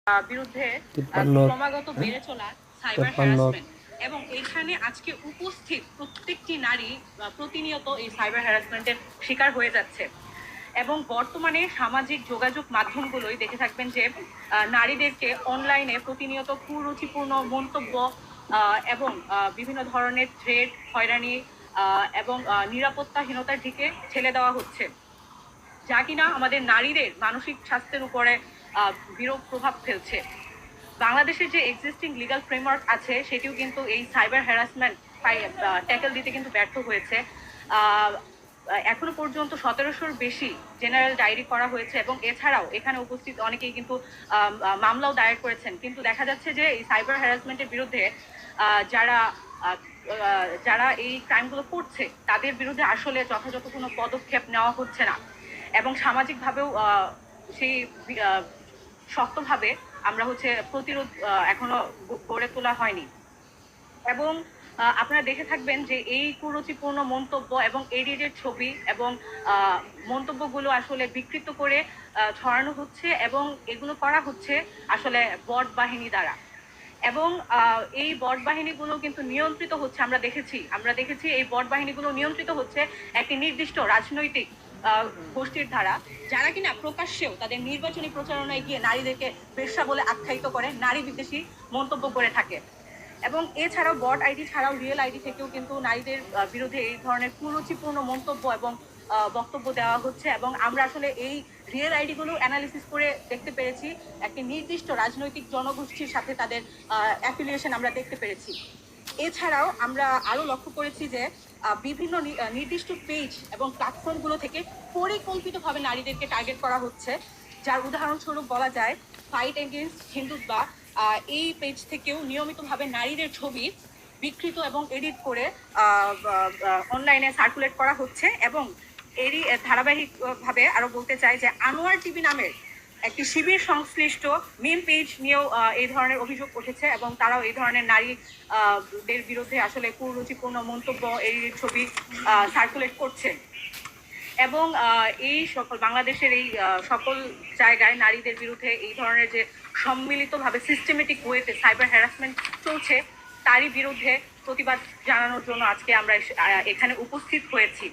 বিরুদ্ধে ক্রমাগত বেড়ে চলা সাইবার হ্যারাসমেন্ট এবং এখানে আজকে উপস্থিত প্রত্যেকটি নারী প্রতিনিয়ত এই সাইবার হ্যারাসমেন্টের শিকার হয়ে যাচ্ছে। এবং বর্তমানে সামাজিক যোগাযোগ মাধ্যমগুলোই দেখে থাকবেন যে নারীদেরকে অনলাইনে প্রতিনিয়ত কুরুচিপূর্ণ মন্তব্য এবং বিভিন্ন ধরনের থ্রেট, হয়রানি এবং নিরাপত্তাহীনতার দিকে ঠেলে দেওয়া হচ্ছে, যা কিনা আমাদের নারীদের মানসিক স্বাস্থ্যের উপরে বিরূপ প্রভাব ফেলছে। বাংলাদেশের যে এক্সিস্টিং লিগাল ফ্রেমওয়ার্ক আছে সেটিও কিন্তু এই সাইবার হ্যারাসমেন্ট ট্যাকেল দিতে কিন্তু ব্যর্থ হয়েছে। এখনো পর্যন্ত 1700-র বেশি জেনারেল ডায়েরি করা হয়েছে এবং এছাড়াও এখানে উপস্থিত অনেকেই কিন্তু মামলাও দায়ের করেছেন। কিন্তু দেখা যাচ্ছে যে এই সাইবার হ্যারাসমেন্টের বিরুদ্ধে যারা যারা এই ক্রাইমগুলো করছে তাদের বিরুদ্ধে আসলে যথাযথ কোনো পদক্ষেপ নেওয়া হচ্ছে না এবং সামাজিকভাবেও সেই শক্তভাবে আমরা প্রতিরোধ এখনো গড়ে তোলা হয়নি। এবং আপনারা দেখে থাকবেন যে এই কুরুচিপূর্ণ মন্তব্য এবং এডিটেড ছবি এবং মন্তব্যগুলো আসলে বিকৃত করে ছড়ানো হচ্ছে এবং এগুলো করা হচ্ছে আসলে বট বাহিনী দ্বারা। এবং এই বট বাহিনীগুলো কিন্তু নিয়ন্ত্রিত হচ্ছে, আমরা দেখেছি এই বট বাহিনীগুলো নিয়ন্ত্রিত হচ্ছে একটি নির্দিষ্ট রাজনৈতিক গোষ্ঠীর দ্বারা, যারা কিনা প্রকাশ্যেও তাদের নির্বাচনী প্রচারণায় গিয়ে নারীদেরকে বেশ্যা বলে আখ্যায়িত করে, নারী বিদ্বেষী মন্তব্য করে থাকে। এবং এছাড়াও বট আইডি ছাড়াও রিয়েল আইডি থেকেও কিন্তু নারীদের বিরুদ্ধে এই ধরনের কুরুচিপূর্ণ মন্তব্য এবং বক্তব্য দেওয়া হচ্ছে। এবং আমরা আসলে এই রিয়েল আইডিগুলো অ্যানালিসিস করে দেখতে পেরেছি একটি নির্দিষ্ট রাজনৈতিক জনগোষ্ঠীর সাথে তাদের অ্যাফিলিয়েশন আমরা দেখতে পেরেছি। এছাড়াও আমরা আরও লক্ষ্য করেছি যে বিভিন্ন নির্দিষ্ট পেজ এবং প্ল্যাটফর্মগুলো থেকে পরিকল্পিতভাবে নারীদেরকে টার্গেট করা হচ্ছে, যার উদাহরণস্বরূপ বলা যায় ফাইট এগেইনস্ট হিন্দুত্ব এই পেজ থেকেও নিয়মিতভাবে নারীদের ছবি বিকৃত এবং এডিট করে অনলাইনে সার্কুলেট করা হচ্ছে। এবং এরই ধারাবাহিকভাবে আরো বলতে চাই যে আনোয়ার টিভি নামের একটি শিবির সংশ্লিষ্ট মিম পেজ নিয়েও এই ধরনের অভিযোগ উঠেছে এবং তারাও এই ধরনের নারীদের বিরুদ্ধে আসলে কুরুচিপূর্ণ মন্তব্য, এই ছবি সার্কুলেট করছে। এবং এই সকল বাংলাদেশের এই সকল জায়গায় নারীদের বিরুদ্ধে এই ধরনের যে সম্মিলিতভাবে সিস্টেমেটিক ওয়েতে সাইবার হ্যারাসমেন্ট চলছে, তারই বিরুদ্ধে প্রতিবাদ জানানোর জন্য আজকে আমরা এখানে উপস্থিত হয়েছি।